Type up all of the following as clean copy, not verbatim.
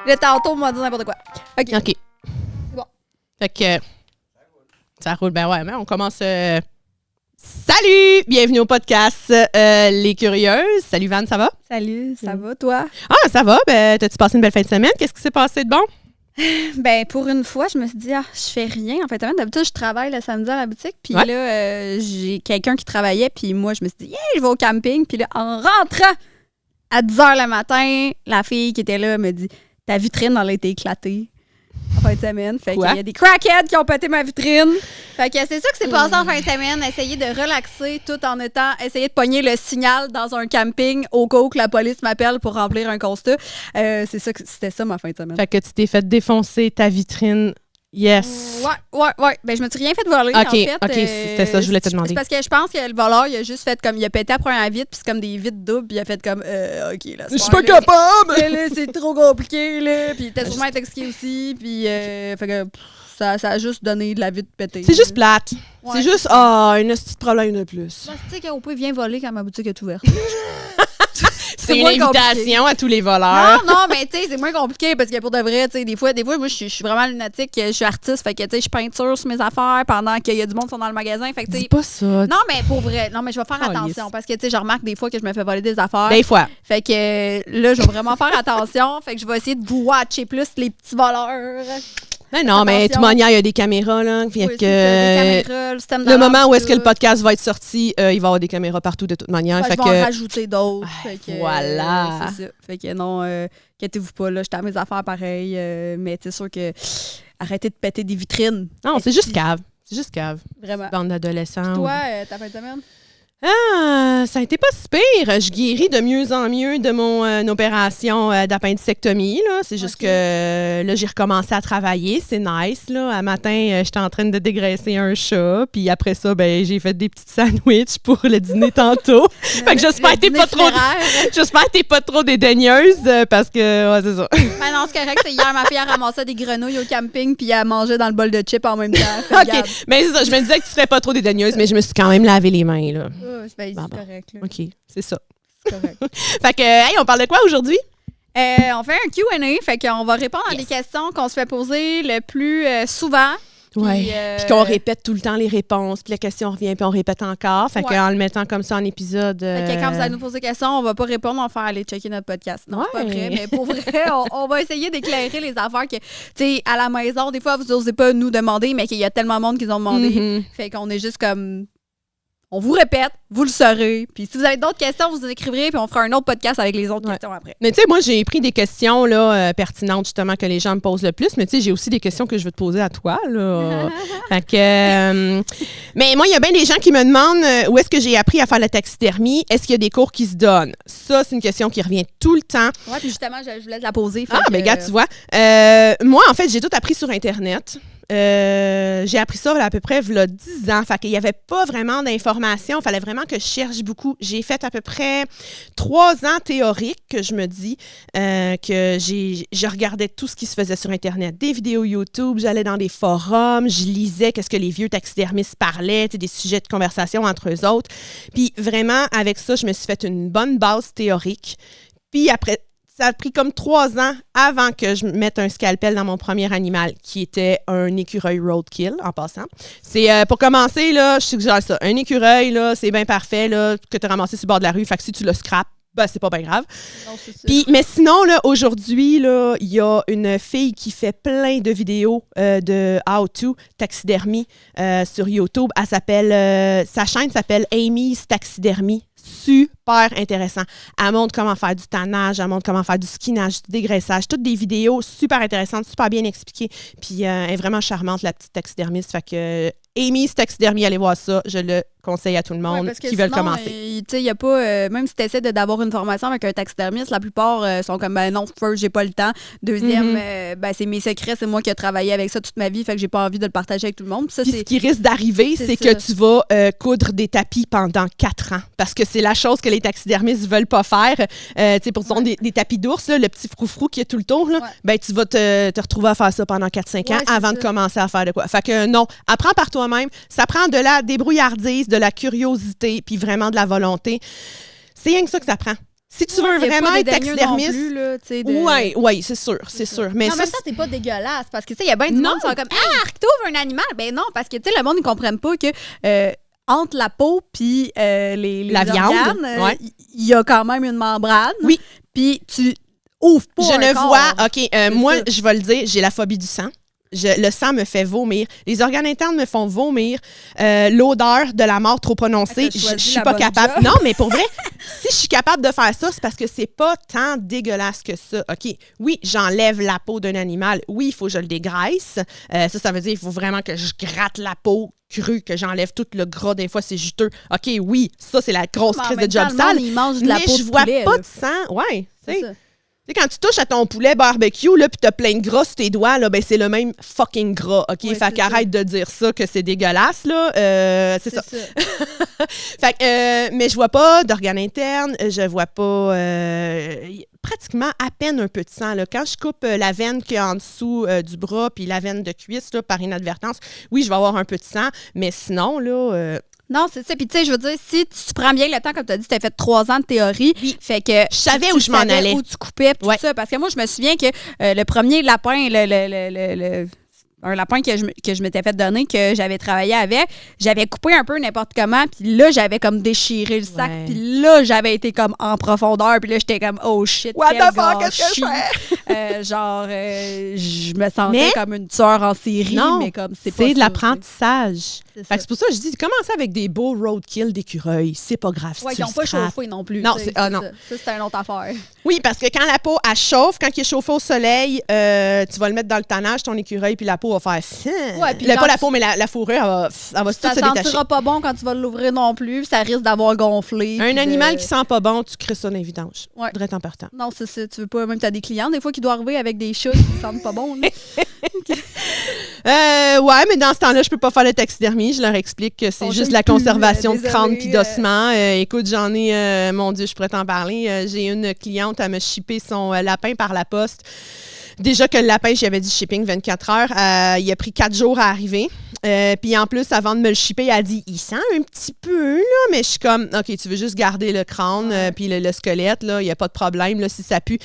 Là, tantôt, on m'a dit n'importe quoi. OK. OK. C'est bon. Fait que... Ça roule. Ben ouais, mais on commence... Salut! Bienvenue au podcast Les Curieuses. Salut Van, ça va? Salut, ça va, toi? Ah, ça va. Ben, t'as-tu passé une belle fin de semaine? Qu'est-ce qui s'est passé de bon? Ben, pour une fois, je me suis dit, je fais rien. En fait, d'habitude, je travaille le samedi à la boutique. Puis là, j'ai quelqu'un qui travaillait. Puis moi, je me suis dit, je vais au camping. Puis là, en rentrant à 10 h le matin, la fille qui était là me dit, ta vitrine, elle a été éclatée en fin de semaine. Fait qu'il y a des crackheads qui ont pété ma vitrine. Fait que c'est ça qui s'est passé en fin de semaine. Essayer de relaxer tout en essayer de pogner le signal dans un camping au cas où que la police m'appelle pour remplir un constat. C'était ça ma fin de semaine. Fait que tu t'es fait défoncer ta vitrine. Yes. Ouais. Ben, je me suis rien fait voler, en fait. OK, c'était ça, je voulais te demander. C'est parce que je pense que le voleur, il a juste fait comme, il a pété la première vitre, puis c'est comme des vitres doubles, puis il a fait comme, OK, là, je suis pas capable! Là, c'est trop compliqué, là, puis il était sûrement intoxiqué aussi, puis fait que ça a juste donné de la vitre pétée. C'est juste plate. Ouais, c'est juste, un petit problème de plus. Tu sais qu'on peut bien voler quand ma boutique est ouverte. C'est une invitation à tous les voleurs. Non, mais tu sais, c'est moins compliqué parce que pour de vrai, tu sais, des fois, moi, je suis vraiment lunatique, je suis artiste, fait que, tu sais, je peinture sur mes affaires pendant qu'il y a du monde qui sont dans le magasin, fait que, tu sais. Dis pas ça. Non, mais pour vrai, je vais faire attention parce que, tu sais, je remarque des fois que je me fais voler des affaires. Des fois. Fait que là, je vais vraiment faire attention, fait que je vais essayer de vous watcher plus les petits voleurs. Ben non, mais tout manière, il y a des caméras, là. Oui, des caméras, le moment où est-ce que le podcast va être sorti, il va y avoir des caméras partout de toute manière. Fait je vais en rajouter d'autres. Voilà. C'est ça. Fait que non, inquiétez-vous pas, là, j'étais à mes affaires pareil, mais c'est sûr que arrêtez de péter des vitrines. Non, c'est juste cave. C'est juste cave. Vraiment. Bande d'adolescents. Toi, ta fin de semaine? Ah, ça a été pas si pire. Je guéris de mieux en mieux de mon opération d'appendicectomie. Là. C'est juste que là, j'ai recommencé à travailler. C'est nice. Là. Un matin, j'étais en train de dégraisser un chat. Puis après ça, ben, j'ai fait des petites sandwichs pour le dîner tantôt. Fait que j'espère que t'es pas trop dédaigneuse parce que, ouais, c'est ça. Ben non, c'est correct. Hier, ma fille a ramassé des grenouilles au camping puis elle mangeait dans le bol de chips en même temps. OK. Mais c'est ça. Je me disais que tu serais pas trop dédaigneuse, mais je me suis quand même lavé les mains, là. C'est correct. Là. OK, c'est ça. C'est correct. Fait que, on parle de quoi aujourd'hui? On fait un Q&A, fait qu'on va répondre à des questions qu'on se fait poser le plus souvent. Oui, puis qu'on répète tout le temps les réponses, puis la question revient, puis on répète encore. Fait qu'en le mettant comme ça en épisode... Fait que quand vous allez nous poser des questions, on va pas répondre, on va faire aller checker notre podcast. Non, c'est pas vrai, mais pour vrai, on va essayer d'éclairer les affaires que, tu sais, à la maison, des fois, vous n'osez pas nous demander, mais qu'il y a tellement de monde qui ont demandé. Mm-hmm. Fait qu'on est juste comme... On vous répète, vous le saurez. Puis si vous avez d'autres questions, vous nous écriverez, puis on fera un autre podcast avec les autres questions après. Mais tu sais, moi, j'ai pris des questions là, pertinentes, justement, que les gens me posent le plus. Mais tu sais, j'ai aussi des questions que je veux te poser à toi. Là. Fait que, mais moi, il y a bien des gens qui me demandent où est-ce que j'ai appris à faire la taxidermie. Est-ce qu'il y a des cours qui se donnent? Ça, c'est une question qui revient tout le temps. Oui, puis justement, je voulais te la poser. Ben regarde, tu vois. Moi, en fait, j'ai tout appris sur Internet. J'ai appris ça à peu près il y a 10 ans. Fait qu'il n'y avait pas vraiment d'informations. Il fallait vraiment que je cherche beaucoup. J'ai fait à peu près 3 ans théoriques que je me dis que je regardais tout ce qui se faisait sur Internet. Des vidéos YouTube, j'allais dans des forums, je lisais qu'est-ce que les vieux taxidermistes parlaient, des sujets de conversation entre eux autres. Puis vraiment, avec ça, je me suis fait une bonne base théorique. Puis après... Ça a pris comme 3 ans avant que je mette un scalpel dans mon premier animal, qui était un écureuil roadkill, en passant. C'est pour commencer, là, je suggère ça. Un écureuil, là, c'est bien parfait, là, que tu as ramassé sur le bord de la rue. Fait que si tu le scrapes, ben, c'est pas bien grave. Non, c'est ça. Puis, mais sinon, là, aujourd'hui, là, il y a une fille qui fait plein de vidéos de how-to taxidermie sur YouTube. Elle s'appelle, sa chaîne s'appelle Amy's Taxidermie. Super intéressant. Elle montre comment faire du tannage, elle montre comment faire du skinage, du dégraissage. Toutes des vidéos super intéressantes, super bien expliquées. Puis elle est vraiment charmante, la petite taxidermiste. Fait que Amy's Taxidermie, allez voir ça. Je le conseille à tout le monde qui veulent commencer. Il y a pas, même si tu essaies d'avoir une formation avec un taxidermiste, la plupart sont comme, ben non, first, j'ai pas le temps. Deuxième, ben c'est mes secrets, c'est moi qui ai travaillé avec ça toute ma vie, fait que j'ai pas envie de le partager avec tout le monde. Ça, puis ce qui risque d'arriver, c'est que tu vas coudre des tapis pendant 4 ans. Parce que c'est la chose que les taxidermistes veulent pas faire. Tu sais, pour des tapis d'ours, là, le petit froufrou qui est tout le tour, là, ben tu vas te retrouver à faire ça pendant 4-5 ans avant de commencer à faire de quoi. Fait que non, apprends par toi-même. Ça prend de la débrouillardise, de la curiosité, puis vraiment de la volonté. C'est rien que ça que ça prend. Si tu veux vraiment être taxidermiste... Oui, c'est sûr, c'est sûr. Mais non, mais ça, c'est pas dégueulasse. Parce que, tu sais, il y a bien du monde qui sont comme « Ah, t'ouvres un animal! » Ben non, parce que, tu sais, le monde ne comprenne pas que entre la peau puis la viande, il y a quand même une membrane. Oui. Puis tu ouvres pas Je un ne corps. vois... OK, moi, je vais le dire, j'ai la phobie du sang. Le sang me fait vomir. Les organes internes me font vomir. L'odeur de la mort trop prononcée, je suis pas capable. Job. Non, mais pour vrai, si je suis capable de faire ça, c'est parce que c'est pas tant dégueulasse que ça. OK, oui, j'enlève la peau d'un animal. Oui, il faut que je le dégraisse. Ça veut dire qu'il faut vraiment que je gratte la peau crue, que j'enlève tout le gras. Des fois, c'est juteux. OK, oui, ça, c'est la grosse crise de job sale. Mais je vois pas de sang. Ouais, tu sais. Tu sais, quand tu touches à ton poulet barbecue, là, puis t'as plein de gras sur tes doigts, là, ben c'est le même fucking gras, OK? Ouais, fait qu'arrête de dire ça, que c'est dégueulasse, là. C'est ça. Fait que, mais je vois pas d'organes internes, je vois pas pratiquement à peine un peu de sang, là. Quand je coupe la veine qui est en dessous du bras, puis la veine de cuisse, là, par inadvertance, oui, je vais avoir un peu de sang, mais sinon, là... Non, c'est ça. Puis, tu sais, je veux dire, si tu prends bien le temps, comme tu as dit, tu as fait 3 ans de théorie. Oui. Fait que. Je savais où je m'en allais. Où tu coupais, tout ça. Parce que moi, je me souviens que le premier lapin, un lapin que je m'étais fait donner, que j'avais travaillé avec, j'avais coupé un peu n'importe comment, puis là, j'avais comme déchiré le sac, puis là, j'avais été comme en profondeur, puis là, j'étais comme, oh shit, what quel the fuck, qu'est-ce que je fais? Je me sentais comme une tueur en série, mais comme c'est pas de ça, l'apprentissage. C'est pour ça que je dis, commencez avec des beaux roadkill d'écureuils, c'est pas grave. Oui, ils n'ont pas chauffé non plus. Non, non. Ça, c'est une autre affaire. Oui, parce que quand la peau, elle chauffe, quand il est chauffé au soleil, tu vas le mettre dans le tannage, ton écureuil, puis la peau va faire... Ouais, puis pas la peau, mais la fourrure, elle va tout se détacher. Ça sentira pas bon quand tu vas l'ouvrir non plus. Ça risque d'avoir gonflé. Un animal qui sent pas bon, tu crées ça dans les vidanges. Ouais. Direct en partant. Non, c'est ça. Tu veux pas... Même t'as des clients, des fois, qui doivent arriver avec des chats qui sentent pas bon. Ouais, mais dans ce temps-là, je peux pas faire de taxidermie. Je leur explique que c'est juste la conservation de crâne puis d'ossements. Écoute, j'en ai... mon Dieu, je pourrais t'en parler. J'ai une cliente, elle m'a shippé son lapin par la poste. Déjà que le lapin, j'avais dit shipping 24 heures. Il a pris 4 jours à arriver. Puis en plus, avant de me le shipper, elle a dit « Il sent un petit peu, là. » Mais je suis comme « OK, tu veux juste garder le crâne puis le squelette, là. Il n'y a pas de problème, là, si ça pue. »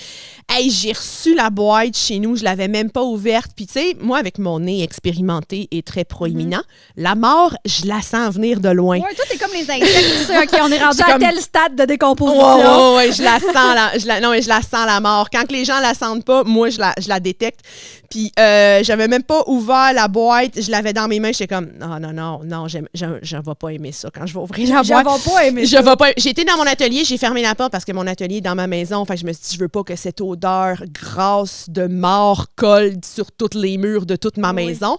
Hey, j'ai reçu la boîte chez nous. Je ne l'avais même pas ouverte. Puis tu sais, moi, avec mon nez expérimenté et très proéminent, la mort, je la sens venir de loin. Ouais, toi, t'es comme les insectes. OK, on est rendu à tel stade de décomposition. Ouais, je la sens, je la sens, la mort. Quand les gens la sentent pas, moi, je la détecte. Puis j'avais même pas ouvert la boîte. Je l'avais dans mes mains. J'étais comme, non, je vais pas aimer ça quand je vais ouvrir la boîte. Je vais pas aimer ça. J'ai été dans mon atelier, j'ai fermé la porte parce que mon atelier est dans ma maison. Enfin, je me suis dit, je veux pas que cette odeur grasse de mort colle sur tous les murs de toute ma maison.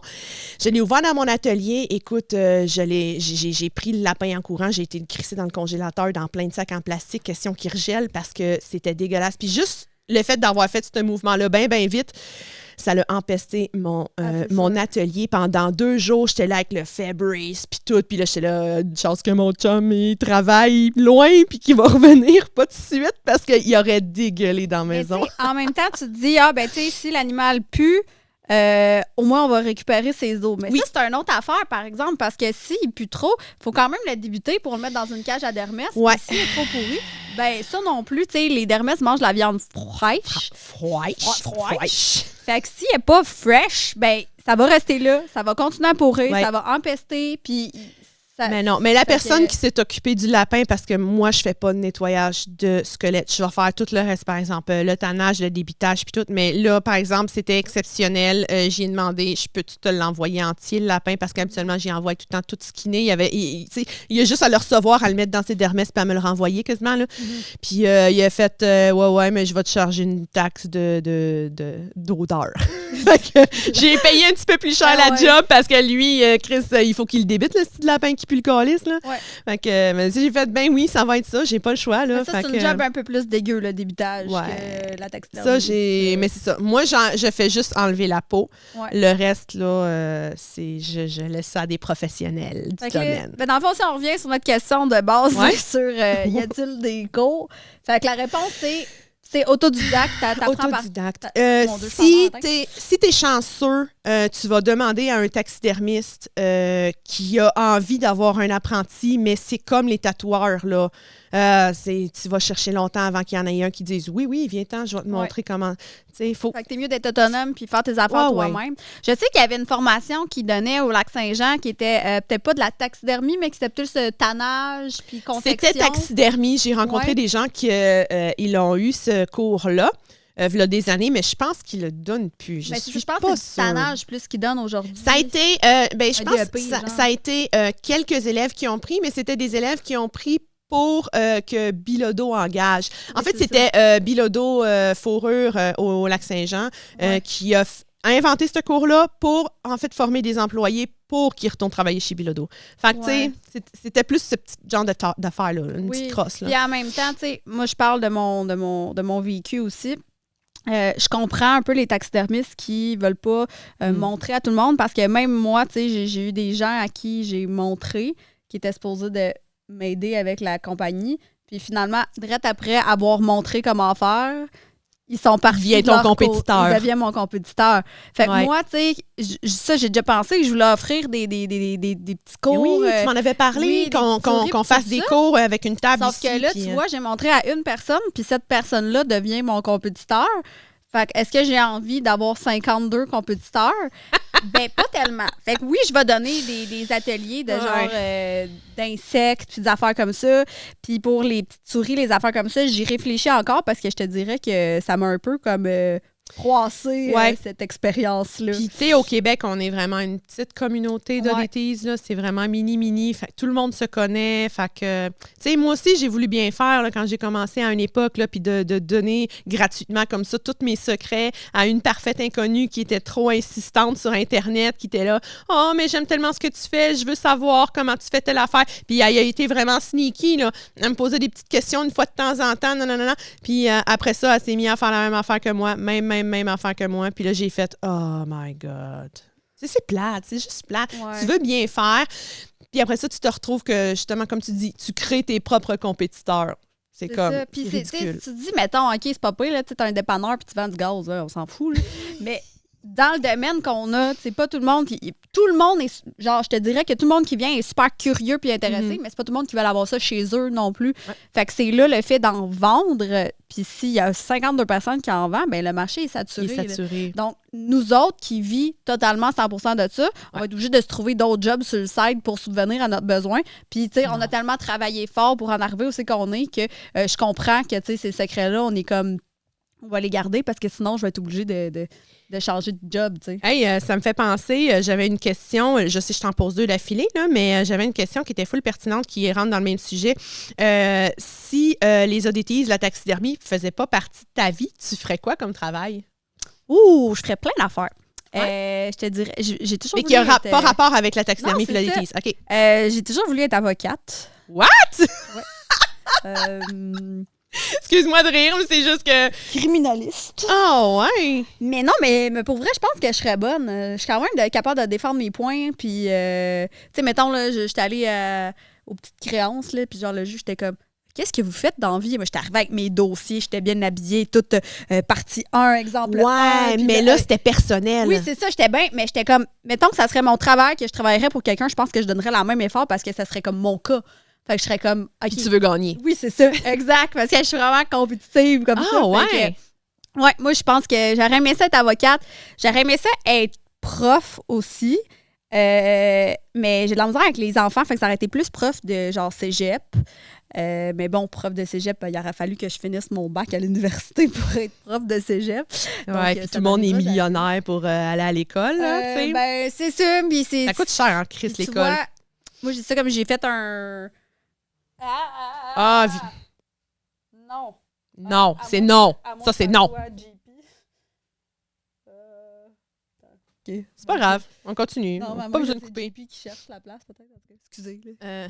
Je l'ai ouvert dans mon atelier. Écoute, j'ai pris le lapin en courant. J'ai été le crisser dans le congélateur dans plein de sacs en plastique, question qu'il regèle parce que c'était dégueulasse. Puis juste le fait d'avoir fait ce mouvement-là bien vite, ça l'a empesté mon atelier. Pendant 2 jours, j'étais là avec le Febreze puis tout. Puis là, j'étais là, une chance que mon chum, il travaille loin puis qu'il va revenir pas de suite parce qu'il aurait dégueulé dans la maison. En même temps, tu te dis, tu sais, si l'animal pue, au moins, on va récupérer ses os. Mais ça, c'est une autre affaire, par exemple, parce que s'il pue trop, il faut quand même le débuter pour le mettre dans une cage à dermès. Ouais. S'il est trop pourri, ça non plus, tu sais, les dermès mangent la viande fraîche. Fraîche. Fait que s'il n'est pas fresh, ça va rester là, ça va continuer à pourrir, ça va empester, puis... Mais non, mais la personne qui s'est occupée du lapin, parce que moi, je fais pas de nettoyage de squelette. Je vais faire tout le reste, par exemple, le tannage, le débitage, puis tout. Mais là, par exemple, c'était exceptionnel. J'y ai demandé, je peux te l'envoyer entier, le lapin, parce qu'habituellement, j'y envoie tout le temps tout skinné. Il y a juste à le recevoir, à le mettre dans ses dermès, puis à me le renvoyer quasiment. Là. Puis il a fait, ouais, mais je vais te charger une taxe d'odeur. Fait que j'ai payé un petit peu plus cher la job, parce que lui, Chris, il faut qu'il le débite, le style lapin qui pue le calice, là. Ouais. Fait que, mais j'ai fait, oui, ça va être ça, j'ai pas le choix, là. Ça, c'est une job un peu plus dégueu, le débitage, que la taxidermie. Ça, mais c'est ça. Moi, je fais juste enlever la peau. Ouais. Le reste, là, je laisse ça à des professionnels du domaine. Dans le fond, si on revient sur notre question de base sur y a-t-il des cours? Fait que la réponse, c'est C'est autodidacte, t'apprends par... Autodidacte. Mon Dieu, je suis en Si t'es chanceux, tu vas demander à un taxidermiste qui a envie d'avoir un apprenti, mais c'est comme les tatoueurs, là. Tu vas chercher longtemps avant qu'il y en ait un qui dise « Oui, viens-t'en, je vais te montrer comment... » Faut... Fait que t'es mieux d'être autonome puis faire tes affaires toi-même. Je sais qu'il y avait une formation qui donnait au Lac-Saint-Jean qui était peut-être pas de la taxidermie, mais qui était plus tannage puis confection. C'était taxidermie. J'ai rencontré des gens qui ils ont eu ce cours-là. Il y a des années, mais je pense qu'ils le donnent plus. Je pense que c'est du tannage plus qu'ils donnent aujourd'hui. Ça a été, je pense que ça a été quelques élèves qui ont pris, mais c'était des élèves qui ont pris pour que Bilodeau engage. En fait, c'était Bilodeau Fourrure au Lac-Saint-Jean qui a inventé ce cours-là pour, en fait, former des employés pour qu'ils retournent travailler chez Bilodeau. Fait que, tu sais, c'était plus ce petit genre d'affaires-là, une petite crosse. Puis en même temps, tu sais, moi, je parle de mon vécu aussi. Je comprends un peu les taxidermistes qui veulent pas montrer à tout le monde parce que même moi, tu sais, j'ai eu des gens à qui j'ai montré qui étaient supposés de m'aider avec la compagnie. Puis finalement, direct après avoir montré comment faire, ils sont partis. Ils deviennent mon compétiteur. Fait que moi, tu sais, ça, j'ai déjà pensé que je voulais offrir des petits cours. Oui, tu m'en avais parlé, qu'on fasse des cours avec une table Sauf que là, tu vois, j'ai montré à une personne, puis cette personne-là devient mon compétiteur. Fait que est-ce que j'ai envie d'avoir 52 compétiteurs? Ben, pas tellement. Fait que oui, je vais donner des ateliers de genre d'insectes, puis des affaires comme ça. Puis pour les petites souris, les affaires comme ça, j'y réfléchis encore parce que je te dirais que ça m'a un peu comme froissé cette expérience-là. Puis, tu sais, au Québec, on est vraiment une petite communauté d'oddities, là. C'est vraiment mini. Fait que tout le monde se connaît. Fait que, tu sais, moi aussi, j'ai voulu bien faire là, quand j'ai commencé à une époque, là, puis de donner gratuitement comme ça tous mes secrets à une parfaite inconnue qui était trop insistante sur Internet, qui était là « Oh, mais j'aime tellement ce que tu fais, je veux savoir comment tu fais telle affaire. » Puis, elle a été vraiment sneaky, là. Elle me posait des petites questions une fois de temps en temps, non. Puis, après ça, elle s'est mise à faire la même affaire que moi, même affaire que moi. Puis là, j'ai fait « Oh my God! » C'est plate, c'est juste plate. Ouais. Tu veux bien faire. Puis après ça, tu te retrouves que, justement, comme tu dis, tu crées tes propres compétiteurs. C'est comme ça. Puis ridicule. Tu te dis, mettons, OK, c'est pas pire, là, tu as un dépanneur puis tu vends du gaz, là, on s'en fout. Là. Mais dans le domaine qu'on a, c'est pas tout le monde qui... Tout le monde est... Genre, je te dirais que tout le monde qui vient est super curieux puis intéressé, mais c'est pas tout le monde qui veut avoir ça chez eux non plus. Ouais. Fait que c'est là le fait d'en vendre. Puis s'il y a 52 personnes qui en vendent, bien, le marché est saturé. Donc, nous autres qui vivons totalement 100% de ça, on va être obligés de se trouver d'autres jobs sur le site pour subvenir à notre besoin. Puis, tu sais, on a tellement travaillé fort pour en arriver où c'est qu'on est que je comprends que, tu sais, ces secrets-là, on est comme... On va les garder parce que sinon, je vais être obligée de changer de job, tu sais. Hey, ça me fait penser, j'avais une question, je sais, je t'en pose deux d'affilée, là, mais j'avais une question qui était full pertinente, qui rentre dans le même sujet. Si les oddities, la taxidermie, ne faisaient pas partie de ta vie, tu ferais quoi comme travail? Ouh, je ferais plein d'affaires. Ouais. Je te dirais, j'ai toujours voulu qui n'a pas rapport avec la taxidermie et l'oddities. OK. J'ai toujours voulu être avocate. What? Ouais. Excuse-moi de rire, mais c'est juste que... Criminaliste. Oh, ouais! Mais non, mais pour vrai, je pense que je serais bonne. Je suis quand même capable de défendre mes points. Puis, tu sais, mettons, là, j'étais allée aux petites créances, là, puis genre, le juge, j'étais comme, qu'est-ce que vous faites dans la vie? Moi, j'étais arrivée avec mes dossiers, j'étais bien habillée, toute partie 1, exemple. Ouais, 1, mais là, c'était personnel. Oui, c'est ça, j'étais bien, mais j'étais comme, mettons que ça serait mon travail, que je travaillerais pour quelqu'un, je pense que je donnerais le même effort parce que ça serait comme mon cas. Fait que je serais comme... Okay. Tu veux gagner. Oui, c'est ça. Exact. Parce que je suis vraiment compétitive comme ça. Ouais. Ouais, moi, je pense que j'aurais aimé ça être avocate. J'aurais aimé ça être prof aussi. Mais j'ai de la misère avec les enfants. Fait que ça aurait été plus prof de genre cégep. Mais bon, prof de cégep, il aurait fallu que je finisse mon bac à l'université pour être prof de cégep. Ouais, puis tout le monde est millionnaire pour aller à l'école, là, tu sais. Ben, c'est ça. Ça coûte cher, hein, Chris, l'école. Vois, moi, j'ai ça comme j'ai fait un... Non. Non, c'est non. Ça, c'est non. Okay. C'est pas grave. On continue. Non, pas besoin de couper. C'est JP qui cherche la place, peut-être. Excusez. Ouais,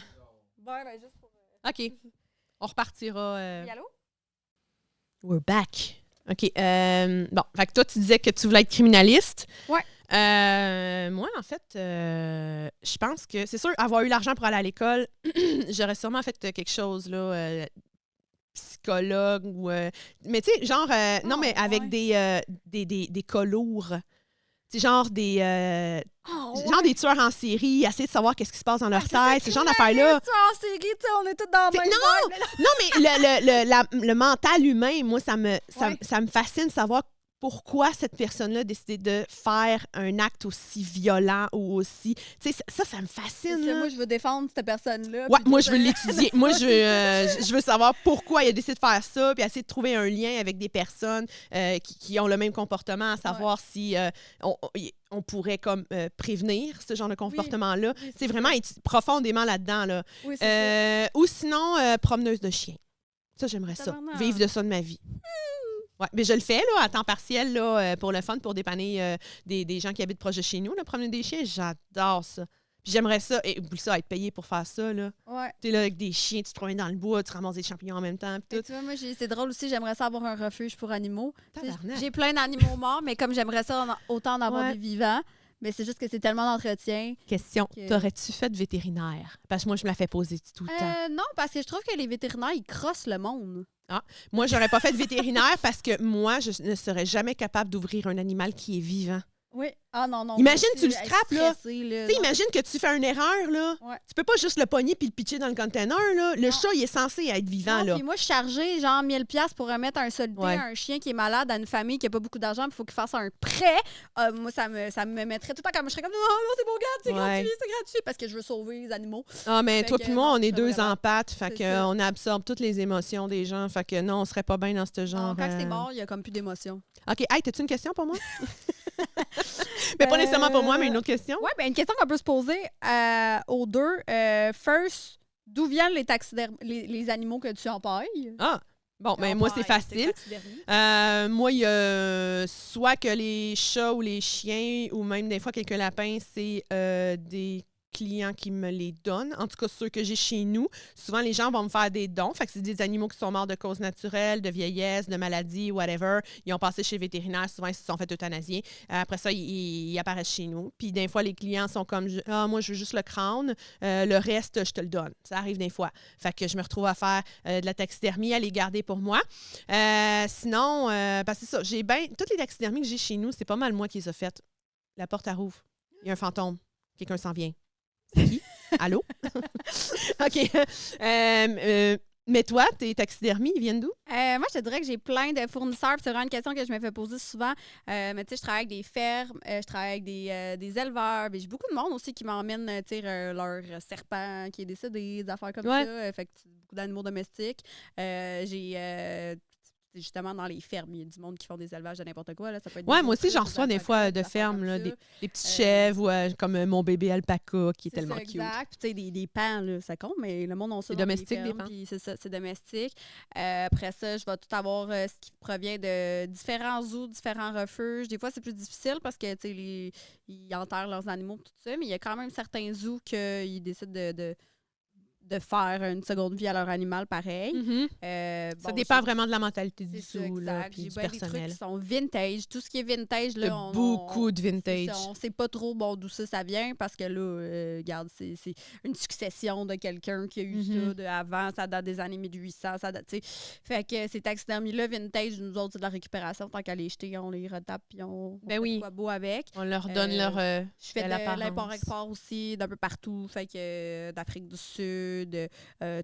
ben, juste pour... OK. On repartira. Oui, allô? We're back. OK. Bon, fait que toi, tu disais que tu voulais être criminaliste. Ouais. Moi, en fait, je pense que c'est sûr, avoir eu l'argent pour aller à l'école, j'aurais sûrement fait quelque chose là, psychologue ou... mais tu sais, genre... non, mais avec des colours. C'est genre des tueurs en série, essayer de savoir qu'est-ce qui se passe dans leur tête, ce genre d'affaires-là. Tueurs en série, tu sais, on est tous dans le même vibe. Non, mais le mental humain, moi, ça me fascine de savoir pourquoi cette personne-là a décidé de faire un acte aussi violent ou aussi... Tu sais, ça me fascine. Là. Moi, je veux défendre cette personne-là. Ouais, moi, je veux l'étudier. Moi, je veux savoir pourquoi il a décidé de faire ça, puis essayer de trouver un lien avec des personnes qui ont le même comportement, à savoir si on pourrait comme prévenir ce genre de comportement-là. Oui, c'est vraiment être profondément là-dedans. Là. Oui, ou sinon, promeneuse de chiens. Ça, j'aimerais ça. Vivre de ça de ma vie. Ouais, mais je le fais là, à temps partiel là, pour le fun, pour dépanner des gens qui habitent proche de chez nous, là, promener des chiens. J'adore ça. Puis j'aimerais ça, et oublie ça, être payé pour faire ça. Là. Ouais. Tu es là avec des chiens, tu te promènes dans le bois, tu ramasses des champignons en même temps. Puis tout. Tu vois, moi, c'est drôle aussi, j'aimerais ça avoir un refuge pour animaux. Tabarnak. J'ai plein d'animaux morts, mais comme j'aimerais ça autant en avoir des vivants, mais c'est juste que c'est tellement d'entretien. Question, t'aurais-tu fait de vétérinaire? Parce que moi, je me la fais poser tout le temps. Non, parce que je trouve que les vétérinaires, ils crossent le monde. Ah, moi, j'aurais pas fait de vétérinaire parce que moi, je ne serais jamais capable d'ouvrir un animal qui est vivant. Oui. Ah non. Imagine, tu le scrapes, là. Imagine que tu fais une erreur, là. Ouais. Tu peux pas juste le pogner puis le pitcher dans le container, là. Le chat, il est censé être vivant, là. Puis moi, je suis chargée, genre 1000$ pour remettre un solitaire à un chien qui est malade à une famille qui n'a pas beaucoup d'argent, il faut qu'il fasse un prêt. Moi, ça me mettrait tout le temps comme je serais comme non, c'est bon, regarde, c'est gratuit, parce que je veux sauver les animaux. Ah, mais toi puis moi, on est deux empathes, fait qu'on absorbe toutes les émotions des gens, fait que non, on serait pas bien dans ce genre. Quand c'est mort, il y a comme plus d'émotions. OK, hey, t'as-tu une question pour moi? Mais pas nécessairement pour moi, mais une autre question. Oui, une question qu'on peut se poser aux deux. First, d'où viennent les animaux que tu empailles? Ah! Bon, ben moi, c'est facile. Moi, il y a soit que les chats ou les chiens, ou même des fois quelques lapins, c'est des clients qui me les donnent. En tout cas, ceux que j'ai chez nous. Souvent, les gens vont me faire des dons. Fait que c'est des animaux qui sont morts de cause naturelle, de vieillesse, de maladie, whatever. Ils ont passé chez le vétérinaire. Souvent, ils se sont fait euthanasier. Après ça, ils apparaissent chez nous. Puis, des fois, les clients sont comme « Ah, moi, je veux juste le crâne. Le reste, je te le donne. » Ça arrive des fois. Fait que je me retrouve à faire de la taxidermie, à les garder pour moi. Sinon, parce que c'est ça. Toutes les taxidermies que j'ai chez nous, c'est pas mal moi qui les ai faites. La porte à rouvre. Il y a un fantôme. Quelqu'un s'en vient. C'est qui? Allô? OK. Mais toi, tes taxidermies, ils viennent d'où? Moi, je te dirais que j'ai plein de fournisseurs. C'est vraiment une question que je me fais poser souvent. Mais tu sais, je travaille avec des fermes, je travaille avec des éleveurs. J'ai beaucoup de monde aussi qui m'emmène leur serpent qui est décédé, des affaires comme ça. Fait que beaucoup d'animaux domestiques. J'ai justement dans les fermes, il y a du monde qui font des élevages de n'importe quoi. Là. Ça peut être moi aussi, j'en reçois des fois de fermes, là, des petites chèvres ou comme mon bébé alpaca qui est tellement cute. Exact. Puis tu sais, des pans, là, ça compte, mais le monde a ça. C'est domestique, des pans. C'est ça, c'est domestique. Après ça, je vais tout avoir ce qui provient de différents zoos, différents refuges. Des fois, c'est plus difficile parce que tu sais, ils enterrent leurs animaux tout ça, mais il y a quand même certains zoos qui décident de faire une seconde vie à leur animal pareil. Ça dépend vraiment de la mentalité du zoo puis du personnel. Des trucs qui sont vintage. Tout ce qui est vintage, là, beaucoup de vintage. On sait pas trop d'où ça vient parce que là, regarde, c'est une succession de quelqu'un qui a eu ça de avant. Ça date des années 1800. Ça date, fait que ces taxidermies-là, vintage, nous autres, c'est de la récupération. Tant qu'à les jeter, on les retape puis on fait quoi beau avec. On leur donne leur je fais de l'import-export aussi d'un peu partout. Fait que d'Afrique du Sud,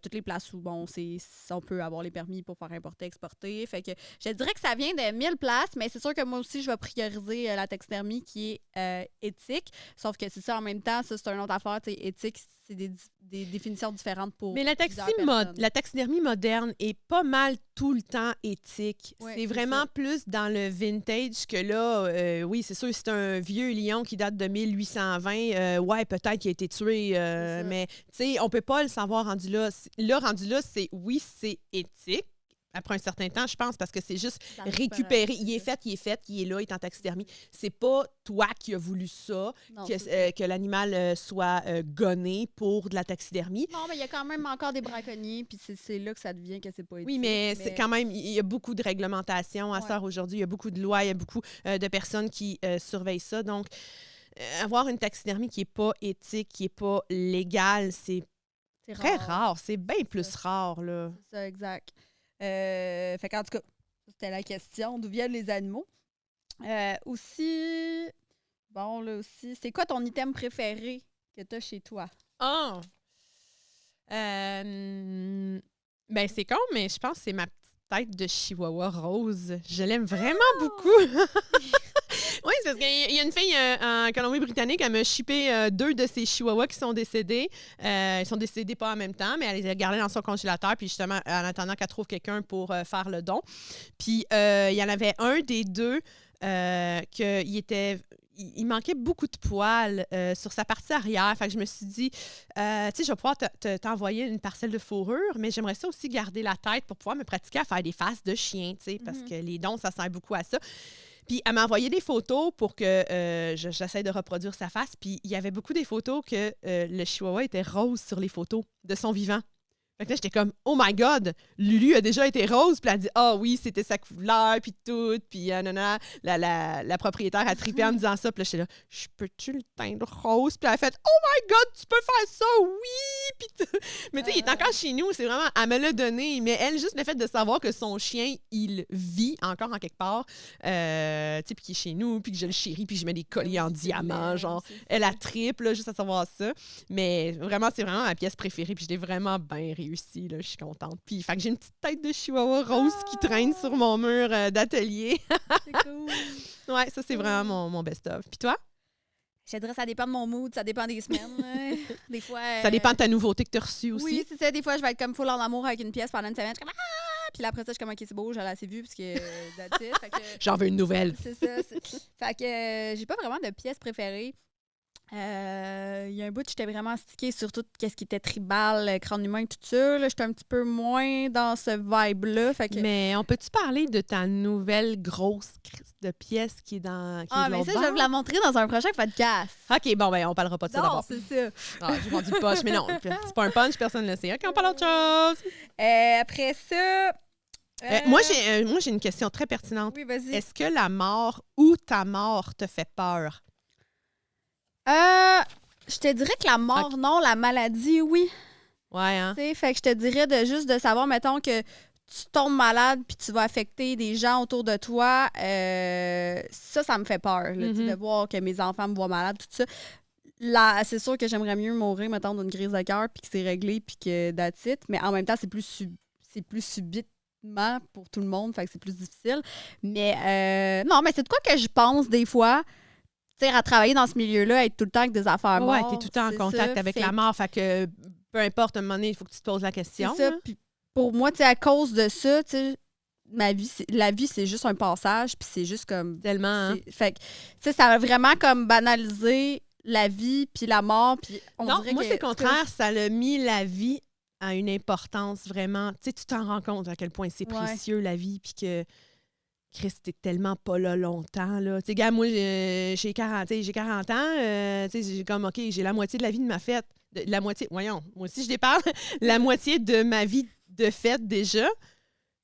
toutes les places où on peut avoir les permis pour faire importer, exporter. Fait que je dirais que ça vient de 1000 places, mais c'est sûr que moi aussi, je vais prioriser la taxidermie qui est éthique. Sauf que c'est ça, en même temps, ça, c'est une autre affaire. Éthique, c'est des définitions différentes pour. Mais la taxidermie moderne est pas mal tout le temps éthique. Ouais, c'est vraiment plus dans le vintage que là, oui, c'est sûr, c'est un vieux lion qui date de 1820. Ouais, peut-être qu'il a été tué, mais tu sais, on peut pas le savoir rendu là. Rendu là, c'est éthique. Après un certain temps, je pense, parce que c'est juste récupérer. Il est fait, il est là, il est en taxidermie. C'est pas toi qui as voulu ça, que l'animal soit gonné pour de la taxidermie. Non, mais il y a quand même encore des braconniers, puis c'est là que ça devient que c'est pas éthique. Oui, mais c'est quand même, il y a beaucoup de réglementations à ça aujourd'hui. Il y a beaucoup de lois, il y a beaucoup de personnes qui surveillent ça. Donc, avoir une taxidermie qui n'est pas éthique, qui n'est pas légale, c'est très rare. C'est bien plus rare, là. C'est ça, exact. Fait qu'en tout cas, c'était la question, d'où viennent les animaux. Aussi, bon, là aussi, c'est quoi ton item préféré que tu as chez toi? Oh! Ben, c'est con, mais je pense que c'est ma petite tête de chihuahua rose. Je l'aime vraiment beaucoup. Oui, c'est parce qu'il y a une fille en Colombie-Britannique, elle m'a shippé 2 de ses chihuahuas qui sont décédés. Ils sont décédés pas en même temps, mais elle les a gardés dans son congélateur, puis justement, en attendant qu'elle trouve quelqu'un pour faire le don. Puis, il y en avait un des 2 il manquait beaucoup de poils sur sa partie arrière. Fait que je me suis dit, tu sais, je vais pouvoir t'envoyer une parcelle de fourrure, mais j'aimerais ça aussi garder la tête pour pouvoir me pratiquer à faire des faces de chien, tu sais, parce que les dons, ça sert beaucoup à ça. Puis elle m'a envoyé des photos pour que j'essaie de reproduire sa face. Puis il y avait beaucoup des photos que le chihuahua était rose sur les photos de son vivant. Fait que là, j'étais comme, oh my God, Lulu a déjà été rose. Puis elle a dit, ah oui, c'était sa couleur, puis tout. Puis la propriétaire a trippé en me disant ça. Puis là, j'étais là, je peux-tu le teindre rose? Puis elle a fait, oh my God, tu peux faire ça, oui! Puis tout. Mais tu sais, il est encore chez nous. C'est vraiment, elle me l'a donné. Mais elle, juste le fait de savoir que son chien, il vit encore en quelque part, tu sais, puis qu'il est chez nous, puis que je le chéris, puis que je mets des colliers en diamant, genre, elle a triple, là, juste à savoir ça. Mais vraiment, c'est vraiment ma pièce préférée. Puis je l'ai vraiment bien réussi, là, je suis contente. Puis, fait que j'ai une petite tête de chihuahua rose qui traîne sur mon mur d'atelier. C'est cool. Ouais, ça, c'est vraiment mon best-of. Puis toi? Je dirais ça dépend de mon mood, ça dépend des semaines. Des fois... Ça dépend de ta nouveauté que tu as reçue aussi? Oui, c'est ça. Des fois, je vais être comme full en amour avec une pièce pendant une semaine. Je suis comme « Ah! » Puis là, après ça, je suis comme « OK, c'est beau, j'en ai assez vu parce que that's it. » Fait que j'en veux une nouvelle. C'est ça. Fait que j'ai pas vraiment de pièce préférée. Il y a un bout où j'étais vraiment stickée sur tout ce qui était tribal, crâne humain, tout ça. Là, j'étais un petit peu moins dans ce vibe-là. Fait que... Mais on peut-tu parler de ta nouvelle grosse crise de pièce qui est dans mais ça, je vais vous la montrer dans un prochain podcast. OK, bon, ben on parlera pas de ça d'abord. Non, c'est ça. Ah, j'ai vendu le punch, mais non, c'est pas un punch, personne ne le sait. OK, on parle d'autre chose. Après ça... Moi, j'ai une question très pertinente. Oui, vas-y. Est-ce que la mort ou ta mort te fait peur? Je te dirais que la mort, non. La maladie, oui. Ouais, hein? T'sais, fait que je te dirais juste de savoir, mettons, que tu tombes malade puis tu vas affecter des gens autour de toi. Ça me fait peur. Là, de voir que mes enfants me voient malade, tout ça. Là, c'est sûr que j'aimerais mieux mourir, mettons, d'une crise de cœur puis que c'est réglé puis que that's it. Mais en même temps, c'est plus subitement pour tout le monde. Fait que c'est plus difficile. Mais non, mais c'est de quoi que je pense des fois. À travailler dans ce milieu-là, être tout le temps avec des affaires mortes. Ouais, t'es tout le temps en contact avec la mort. Fait que peu importe, à un moment donné, il faut que tu te poses la question. C'est ça. Puis pour moi, à cause de ça, la vie, c'est juste un passage. Puis c'est juste comme... Tellement, hein? Fait que, ça a vraiment comme banalisé la vie puis la mort. Puis non, moi, c'est le contraire. Ça a mis la vie à une importance vraiment... Tu t'en rends compte à quel point c'est précieux, la vie, puis que... Christ, t'es tellement pas là longtemps, là. Tu sais, gars, moi, j'ai 40 ans. Tu sais, j'ai comme, OK, j'ai la moitié de la vie de ma fête. La moitié, voyons, moi aussi, je déparle. La moitié de ma vie de fête, déjà.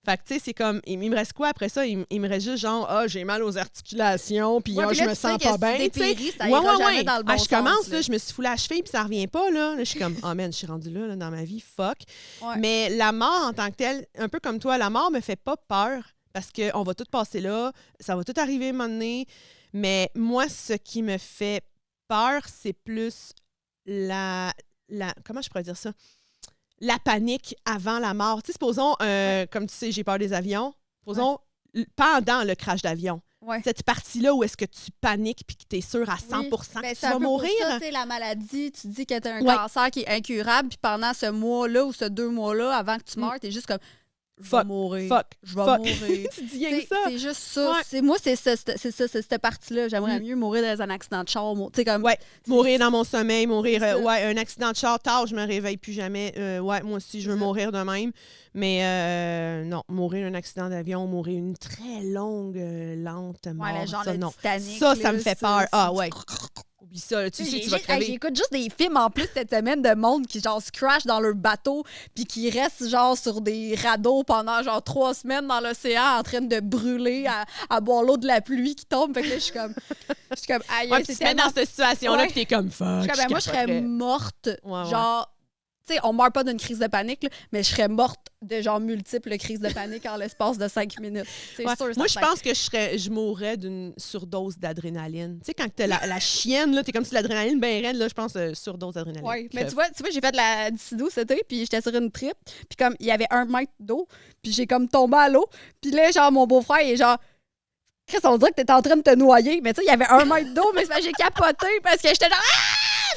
Fait que, tu sais, c'est comme, il me reste quoi après ça? Il me reste juste genre, j'ai mal aux articulations, puis je me sens pas bien. Tu sais, je commence, là, je me suis foulée à la cheville, puis ça revient pas, là. Là, je suis comme, oh man, je suis rendue là, dans ma vie, fuck. Ouais. Mais la mort en tant que telle, un peu comme toi, la mort me fait pas peur. Parce qu'on va tout passer là, ça va tout arriver à un moment donné. Mais moi, ce qui me fait peur, c'est plus comment je pourrais dire ça? La panique avant la mort. Tu sais, supposons, comme tu sais, j'ai peur des avions. Supposons, pendant le crash d'avion. Ouais. Cette partie-là où est-ce que tu paniques puis que tu es sûr à 100% que tu vas mourir. Pour ça, la maladie, tu dis que tu as un cancer qui est incurable, puis pendant ce mois-là ou ce 2 mois-là, avant que tu meurs, tu es juste comme... Je vais mourir. Je vais mourir. Tu dis rien que ça. C'est juste ça. Ouais. Moi, c'est cette partie-là. J'aimerais mieux mourir dans un accident de char. Mourir dans mon sommeil, mourir. Un accident de char, tard, je me réveille plus jamais. Moi aussi, je veux mourir de même. Mais non, mourir un accident d'avion, mourir une très longue, lente mort. Genre ça, le non. Titanic, Ça me fait peur. Ah ouais. Oublie ça, tu sais, tu vas crever. J'écoute juste des films en plus cette semaine de monde qui genre se crash dans leur bateau puis qui restent genre sur des radeaux pendant genre 3 semaines dans l'océan en train de brûler à boire l'eau de la pluie qui tombe. Fait que là, je suis comme aïe, c'est tellement... dans cette situation-là que t'es comme fuck. Moi, je serais morte genre tu sais, on meurt pas d'une crise de panique, là, mais je serais morte de genre multiples crises de panique en l'espace de 5 minutes. C'est sûr. Moi, je pense que je mourrais d'une surdose d'adrénaline. Tu sais, quand t'as la chienne, là, t'es comme si l'adrénaline bien raide, là, je pense surdose d'adrénaline. Oui, mais tu vois, j'ai fait de la dissido cet été, puis j'étais sur une trip, puis comme il y avait 1 mètre d'eau, puis j'ai comme tombé à l'eau, puis là, genre, mon beau-frère, il est genre, Chris, on dirait que t'étais en train de te noyer, mais tu sais, il y avait 1 mètre d'eau, mais j'ai capoté parce que j'étais genre,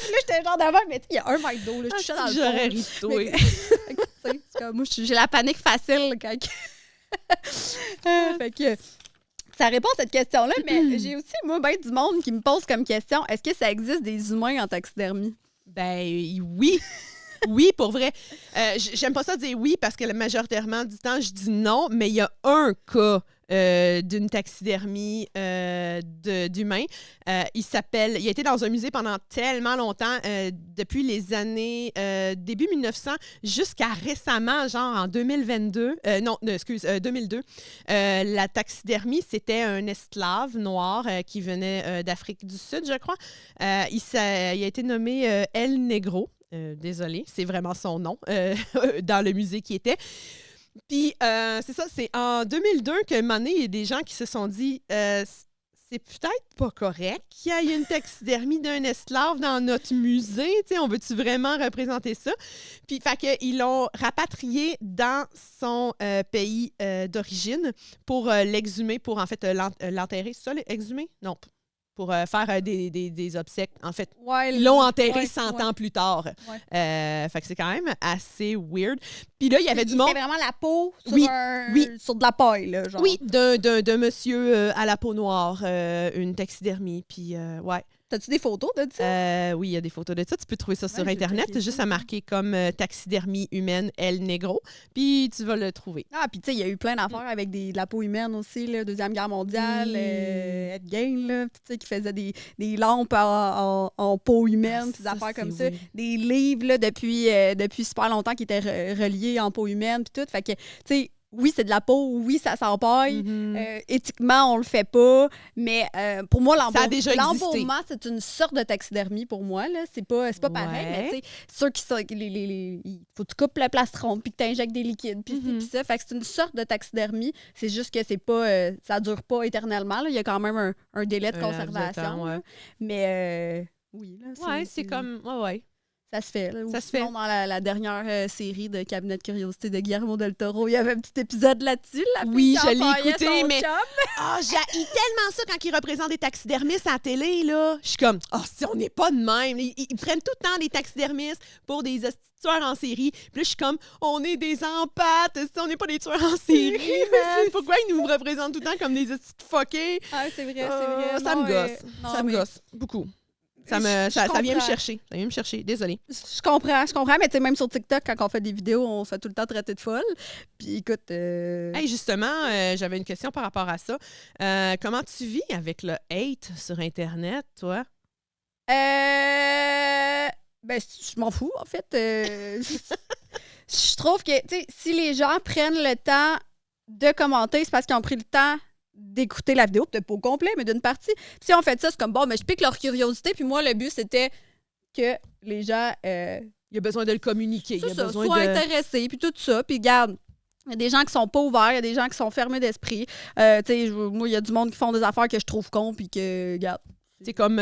puis là, j'étais genre d'avant, mais tu sais, il y a 1 mètre d'eau, là, je touchais dans le fond. J'aurais ri de toi. Moi, j'ai la panique facile quand. Fait que. Ça répond à cette question-là, mais j'ai aussi, moi, ben du monde qui me pose comme question, est-ce que ça existe des humains en taxidermie? Ben oui. Oui, pour vrai. J'aime pas ça dire oui parce que majoritairement du temps, je dis non, mais il y a un cas d'une taxidermie d'humain. Il a été dans un musée pendant tellement longtemps, depuis les années début 1900 jusqu'à récemment, genre en 2022. 2002. La taxidermie, c'était un esclave noir qui venait d'Afrique du Sud, je crois. Il a été nommé El Negro. Désolée, c'est vraiment son nom dans le musée qui était. Puis, c'est ça, c'est en 2002 qu'à un moment donné, il y a des gens qui se sont dit c'est peut-être pas correct qu'il y ait une taxidermie d'un esclave dans notre musée. Tu sais, on veut-tu vraiment représenter ça? Puis, fait qu'ils l'ont rapatrié dans son pays d'origine pour l'exhumer, pour en fait l'enterrer. C'est ça, exhumer? Non. Pour faire des obsèques. En fait, ils l'ont enterré 100 ans plus tard. Fait que c'est quand même assez weird. Puis là, il y avait du monde... C'était vraiment la peau sur de la paille, là, genre. Oui, d'un monsieur à la peau noire, une taxidermie. Puis, ouais. T'as-tu des photos de ça? Oui, il y a des photos de ça. Tu peux trouver ça sur Internet. Juste à marquer comme taxidermie humaine El Negro. Puis tu vas le trouver. Ah, puis tu sais, il y a eu plein d'affaires avec de la peau humaine aussi, là, Deuxième Guerre mondiale, Ed Gein, là, tu sais, qui faisait des lampes en peau humaine, des affaires comme ça. Des livres, là, depuis super longtemps qui étaient reliés en peau humaine, puis tout. Fait que, tu sais, oui, c'est de la peau, oui, ça s'empaille. Éthiquement, on le fait pas. Mais pour moi, l'embaumement, c'est une sorte de taxidermie pour moi. Là. C'est pas pareil, mais tu sais, ceux qui sont. Il faut que tu coupes le plastron, puis que tu injectes des liquides, puis ça. Fait que c'est une sorte de taxidermie. C'est juste que c'est pas. Ça dure pas éternellement. Là. Il y a quand même un délai de conservation. Mais oui. Là, c'est comme. Ouais. Ça se fait. Là, ça se fait. Dans la dernière série de Cabinet de curiosité de Guillermo del Toro, il y avait un petit épisode là-dessus. Oui, je l'ai écouté, mais j'haïs tellement ça quand ils représentent des taxidermistes à la télé. Là. Je suis comme, si on n'est pas de même. Ils prennent tout le temps des taxidermistes pour des tueurs en série. Puis là, je suis comme, on est des empâtes, on n'est pas des tueurs en série. Pourquoi ils nous représentent tout le temps comme des fuckés? Ah, c'est vrai, c'est vrai. Ça me gosse. Ça me gosse beaucoup. Ça vient me chercher. Ça vient me chercher. Désolée. Je comprends. Mais tu sais, même sur TikTok, quand on fait des vidéos, on se fait tout le temps traiter de folle. Puis écoute... Hey, justement, j'avais une question par rapport à ça. Comment tu vis avec le hate sur Internet, toi? Ben, je m'en fous, en fait. Je trouve que, tu sais, si les gens prennent le temps de commenter, c'est parce qu'ils ont pris le temps d'écouter la vidéo, peut-être pas au complet, mais d'une partie. Puis si on fait ça, c'est comme, bon, mais je pique leur curiosité, puis moi, le but, c'était que les gens... il y a besoin de le communiquer. Soient intéressés, puis tout ça. Puis regarde, il y a des gens qui sont pas ouverts, il y a des gens qui sont fermés d'esprit. Tu sais, moi, il y a du monde qui font des affaires que je trouve con, puis que, regarde... C'est comme,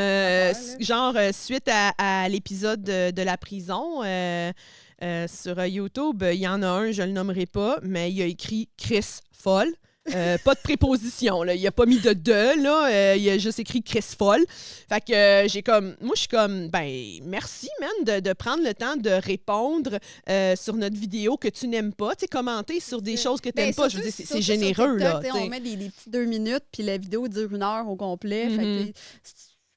suite à l'épisode de la prison... sur YouTube, il y en a un, je le nommerai pas, mais il a écrit « Chris folle ». Pas de préposition, là. Il a pas mis de « là. Il a juste écrit « Chris folle ». Fait que moi, je suis comme, merci, man, de prendre le temps de répondre sur notre vidéo que tu n'aimes pas. Tu sais, commenter sur des choses que tu n'aimes pas. Je veux dire, c'est généreux, TikTok, là. On met des petits 2 minutes, puis la vidéo dure 1 heure au complet. Fait que,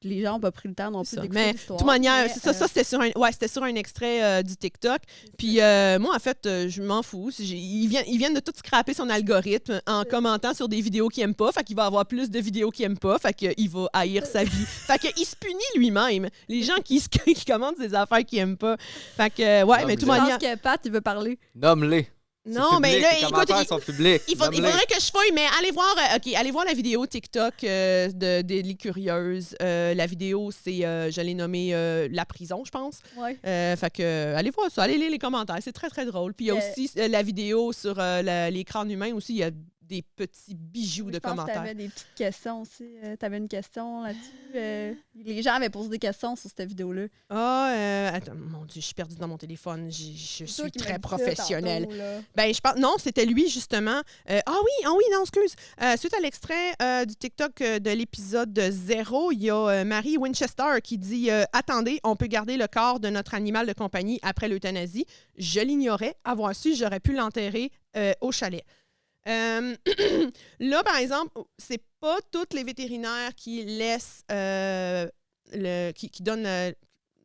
les gens n'ont pas pris le temps non plus d'écouter l'histoire. De toute manière, ça c'était sur un extrait du TikTok. Puis moi, en fait, je m'en fous. Ils viennent de tout scraper son algorithme en commentant sur des vidéos qu'il n'aime pas. Fait qu'il va avoir plus de vidéos qu'il n'aime pas. Fait qu'il va haïr sa vie. Fait qu'il se punit lui-même. Les gens qui commentent des affaires qu'il n'aime pas. Fait que, mais de toute manière... Je pense que Pat, il veut parler. Nomme-les. Non, mais là, les commentaires sont publics. Il faudrait que je fouille, mais allez voir la vidéo TikTok d'Ellie Curieuse. La vidéo, c'est, je l'ai nommée La prison, je pense. Ouais. Fait que, allez voir ça, allez lire les commentaires, c'est très, très drôle. Puis il y a aussi la vidéo sur les crânes humains aussi, il y a des petits bijoux de commentaires. Tu avais des petites questions aussi. Tu avais une question là-dessus. Les gens avaient posé des questions sur cette vidéo-là. Attends, mon Dieu, je suis perdue dans mon téléphone. Je suis très professionnelle. Je pense, non, c'était lui, justement. Oui, non, excuse. Suite à l'extrait du TikTok de l'épisode 0, il y a Marie Winchester qui dit Attendez, on peut garder le corps de notre animal de compagnie après l'euthanasie. Je l'ignorais. Avoir su, j'aurais pu l'enterrer au chalet. Là, par exemple, c'est pas tous les vétérinaires qui laissent qui donnent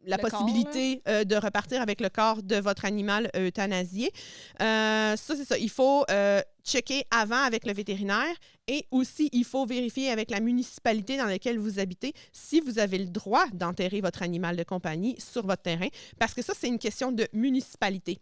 la possibilité de repartir avec le corps de votre animal euthanasié. Ça, c'est ça. Il faut checker avant avec le vétérinaire et aussi, il faut vérifier avec la municipalité dans laquelle vous habitez si vous avez le droit d'enterrer votre animal de compagnie sur votre terrain, parce que ça, c'est une question de municipalité.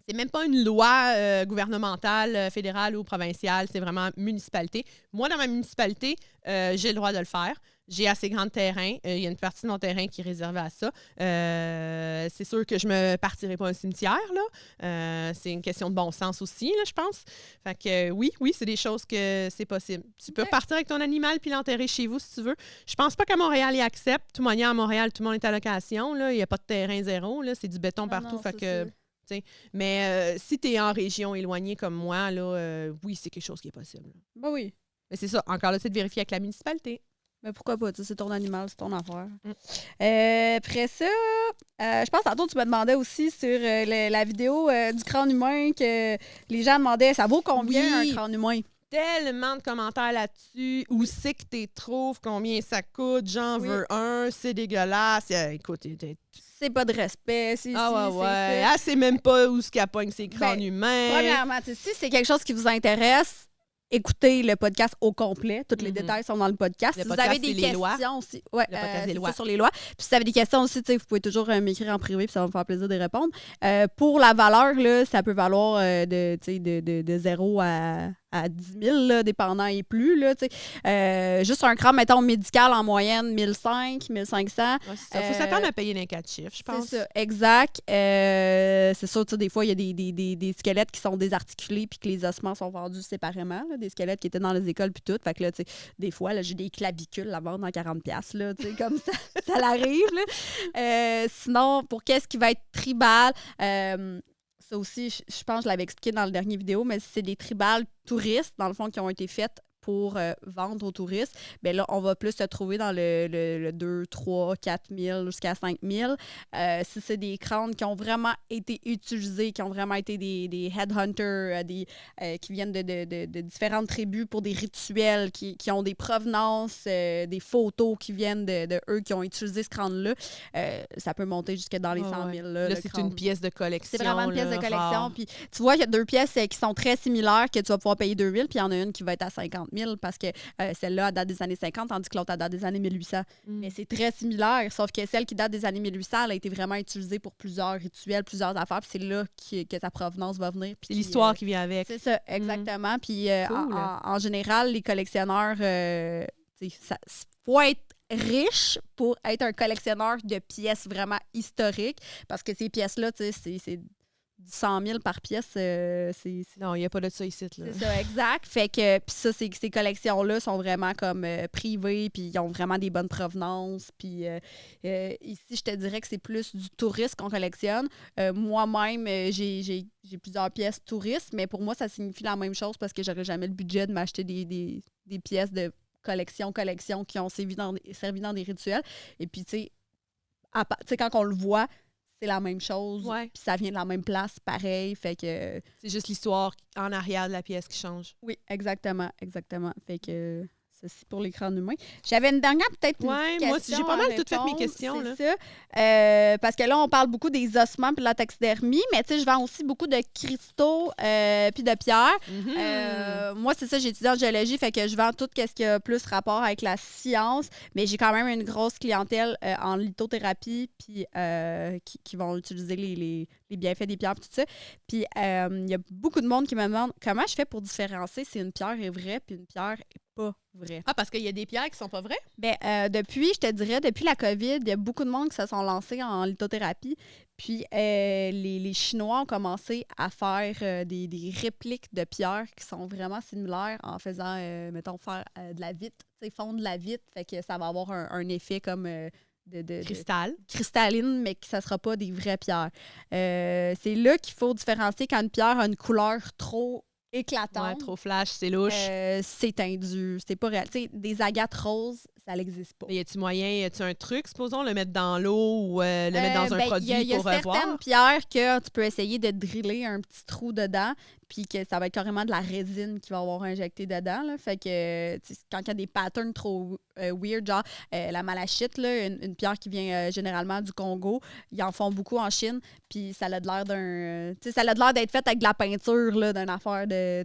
C'est même pas une loi gouvernementale, fédérale ou provinciale, c'est vraiment municipalité. Moi, dans ma municipalité, j'ai le droit de le faire. J'ai assez grand terrain. Il y a une partie de mon terrain qui est réservée à ça. C'est sûr que je me partirai pas un cimetière, là. C'est une question de bon sens aussi, là, je pense. Fait que oui, c'est des choses que c'est possible. Tu peux partir avec ton animal puis l'enterrer chez vous si tu veux. Je pense pas qu'à Montréal, ils acceptent. De toute manière, à Montréal, tout le monde est à location, là. Il n'y a pas de terrain zéro, là. C'est du béton partout. Fait que... Mais si tu es en région éloignée comme moi, là, oui, c'est quelque chose qui est possible. Ben oui. Mais c'est ça. Encore là, c'est de vérifier avec la municipalité. Mais pourquoi pas? C'est ton animal, c'est ton affaire. Après ça, je pense tantôt, tu me demandais aussi sur la vidéo du crâne humain que les gens demandaient, ça vaut combien un crâne humain? Tellement de commentaires là-dessus. Où c'est que tu trouves? Combien ça coûte? J'en veux un. C'est dégueulasse. Écoute, c'est pas de respect. C'est même pas où ce qu'elle pogne ses crânes humains. Premièrement, si c'est quelque chose qui vous intéresse, écoutez le podcast au complet. Tous les détails sont dans le podcast. Si vous avez des questions aussi, le podcast des lois. Sur les lois. Puis si vous avez des questions aussi, vous pouvez toujours m'écrire en privé, puis ça va me faire plaisir de répondre. Pour la valeur, là, ça peut valoir de 0 à 10 000, là, dépendant et plus. Là, juste un crâne, mettons, médical en moyenne, 1 500, 1 500. Il faut s'attendre à payer dans 4 chiffres, je pense. C'est ça, exact. C'est sûr, des fois, il y a des squelettes qui sont désarticulés puis que les ossements sont vendus séparément. Là, des squelettes qui étaient dans les écoles puis tout. Fait que là, des fois, là, j'ai des clavicules à vendre en 40$, là, comme ça l'arrive. Là. Sinon, pour qu'est-ce qui va être tribal... ça aussi, je pense que je l'avais expliqué dans la dernière vidéo, mais c'est des tribales touristes, dans le fond, qui ont été faites pour vendre aux touristes. Bien là, on va plus se trouver dans le 2, 3, 4 000 jusqu'à 5 000. Si c'est des crânes qui ont vraiment été utilisés, qui ont vraiment été des headhunters, qui viennent de différentes tribus pour des rituels, qui ont des provenances, des photos qui viennent de eux qui ont utilisé ce crâne-là, ça peut monter jusqu'à dans les 100 000. Là, c'est une pièce de collection. C'est vraiment une pièce de collection. Puis, tu vois, il y a 2 pièces qui sont très similaires que tu vas pouvoir payer 2 000, puis il y en a une qui va être à 50 000 parce que celle-là date des années 50, tandis que l'autre date des années 1800. Mais c'est très similaire, sauf que celle qui date des années 1800, elle a été vraiment utilisée pour plusieurs rituels, plusieurs affaires, puis c'est là que sa provenance va venir. C'est l'histoire qui vient avec. C'est ça, exactement. Puis cool. en général, les collectionneurs, ça faut être riche pour être un collectionneur de pièces vraiment historiques, parce que ces pièces-là, c'est 100 000 par pièce, non, il n'y a pas de ça ici. C'est ça, exact. Fait que, puis ça, ces collections-là sont vraiment comme privées, puis ils ont vraiment des bonnes provenances. Puis ici, je te dirais que c'est plus du tourisme qu'on collectionne. Moi-même, j'ai plusieurs pièces touristes, mais pour moi, ça signifie la même chose parce que j'aurais jamais le budget de m'acheter des pièces de collection qui ont servi dans des rituels. Et puis, tu sais, quand on le voit, c'est la même chose, puis ça vient de la même place, pareil, fait que... C'est juste l'histoire en arrière de la pièce qui change. Oui, exactement. Fait que ceci pour les crânes humains. J'avais une dernière peut-être une petite moi aussi, question j'ai pas mal à toutes fait mes répondre, questions. c'est Là. ça. Parce que là, on parle beaucoup des ossements puis de la taxidermie, mais tu sais, je vends aussi beaucoup de cristaux puis de pierres. Moi, c'est ça, j'ai étudié en géologie, fait que je vends tout ce qui a plus rapport avec la science, mais j'ai quand même une grosse clientèle en lithothérapie puis qui vont utiliser les bienfaits des pierres et tout ça. Puis il y a beaucoup de monde qui me demande comment je fais pour différencier si une pierre est vraie puis une pierre est pas vraie. Ah, parce qu'il y a des pierres qui sont pas vraies? Depuis la COVID, il y a beaucoup de monde qui se sont lancés en lithothérapie. Puis les Chinois ont commencé à faire des répliques de pierres qui sont vraiment similaires en faisant, mettons, faire de la vitre, fondre de la vitre, fait que ça va avoir un effet comme de cristalline, mais que ça ne sera pas des vraies pierres. C'est là qu'il faut différencier quand une pierre a une couleur trop éclatante. Ouais, trop flash, c'est louche. C'est tendu, c'est pas réel. T'sais, des agates roses, ça n'existe pas. Y a-tu moyen, y a-tu un truc, supposons, le mettre dans l'eau ou le mettre dans un produit y a pour voir? Il y a certaines pierres que tu peux essayer de driller un petit trou dedans, puis que ça va être carrément de la résine qui va avoir injecté dedans. Là. Fait que quand il y a des patterns trop weird, genre la malachite, là, une pierre qui vient généralement du Congo, ils en font beaucoup en Chine, puis ça a de l'air ça a de l'air d'être fait avec de la peinture, là, d'une affaire de...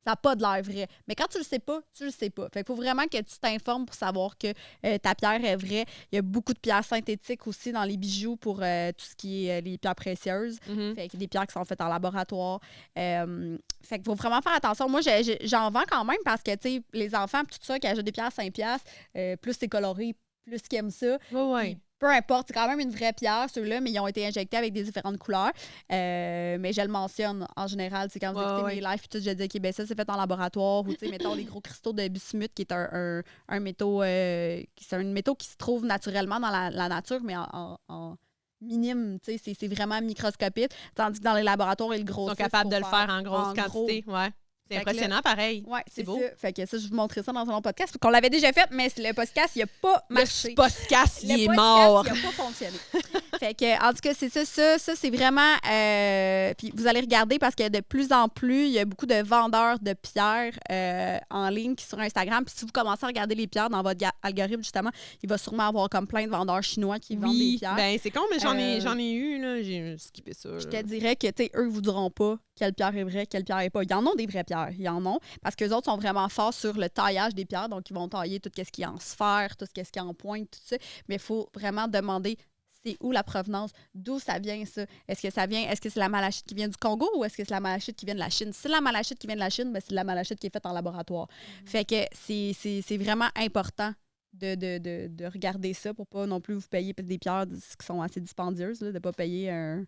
Ça n'a pas de l'air vrai. Mais quand tu le sais pas, tu le sais pas. Fait qu'il faut vraiment que tu t'informes pour savoir que ta pierre est vraie. Il y a beaucoup de pierres synthétiques aussi dans les bijoux pour tout ce qui est les pierres précieuses. Fait que des pierres qui sont faites en laboratoire. Fait qu'il faut vraiment faire attention. Moi, j'en vends quand même parce que, tu sais, les enfants, tout ça, qui achètent des pierres à 5$, plus c'est coloré, plus qu'ils aiment ça. Ouais. Peu importe, c'est quand même une vraie pierre, ceux-là, mais ils ont été injectés avec des différentes couleurs. Mais je le mentionne en général. Quand vous écoutez mes lives, tout, je dis OK, ben ça, c'est fait en laboratoire. Ou, mettons, les gros cristaux de bismuth, qui est un métaux, c'est un métaux qui se trouve naturellement dans la nature, mais en minime. C'est vraiment microscopique. Tandis que dans les laboratoires, ils le grossissent. Ils sont capables de le faire en grosse quantité. Ouais. C'est impressionnant, pareil. Oui, c'est beau. Ça. Fait que ça, je vous montrerai ça dans un autre podcast. Qu'on l'avait déjà fait, mais le podcast, il n'a pas marché. Le podcast, il est mort. Il n'a pas fonctionné. Fait que, en tout cas, c'est ça. Ça, c'est vraiment... puis vous allez regarder parce que de plus en plus, il y a beaucoup de vendeurs de pierres en ligne sur Instagram. Puis si vous commencez à regarder les pierres dans votre algorithme, justement, il va sûrement avoir comme plein de vendeurs chinois qui vendent des pierres. Ben c'est con, mais j'en ai eu, là. J'ai skippé ça. Là. Je te dirais que, tu sais, eux, vous diront pas quelle pierre est vraie, quelle pierre est pas. Ils en ont des vraies pierres, ils en ont, parce qu'eux autres sont vraiment forts sur le taillage des pierres, donc ils vont tailler tout ce qui est en sphère, tout ce qui est en pointe, tout ça. Mais il faut vraiment demander c'est où la provenance, d'où ça vient ça. Est-ce que c'est la malachite qui vient du Congo ou est-ce que c'est la malachite qui vient de la Chine? Si c'est la malachite qui vient de la Chine, ben c'est la malachite qui est faite en laboratoire. Fait que c'est vraiment important de regarder ça pour pas non plus vous payer des pierres qui sont assez dispendieuses, là, de pas payer une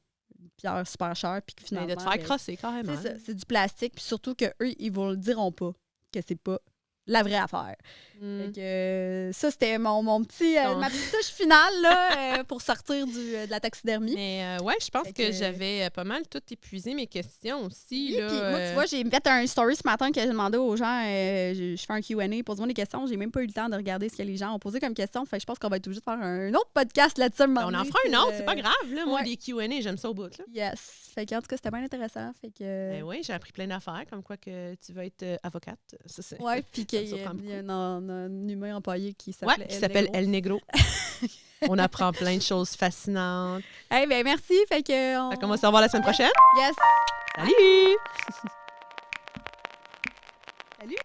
pierre super chère puis que finalement... de te faire crosser carrément. C'est ça, c'est du plastique, puis surtout qu'eux, ils vous le diront pas que c'est pas la vraie affaire. Fait que, ça, c'était ma petite touche finale là, pour sortir de la taxidermie. Mais je pense que j'avais pas mal tout épuisé mes questions aussi. Oui, là, puis moi, tu vois, j'ai fait un story ce matin que j'ai demandé aux gens, je fais un Q&A, pose-moi des questions. J'ai même pas eu le temps de regarder ce que les gens ont posé comme question. Fait que je pense qu'on va être obligé de faire un autre podcast là-dessus. On en fera un autre, c'est pas grave. Là, moi, des Q&A, j'aime ça au bout. Là. Yes. Fait que, en tout cas, c'était bien intéressant. Fait que... Ben oui, j'ai appris plein d'affaires, comme quoi que tu vas être avocate. Ça, c'est... Oui, puis qu'il y a un humain employé qui s'appelle El Negro. On apprend plein de choses fascinantes. Ben merci. Fait que on va se revoir la semaine prochaine. Yes. Salut! Salut!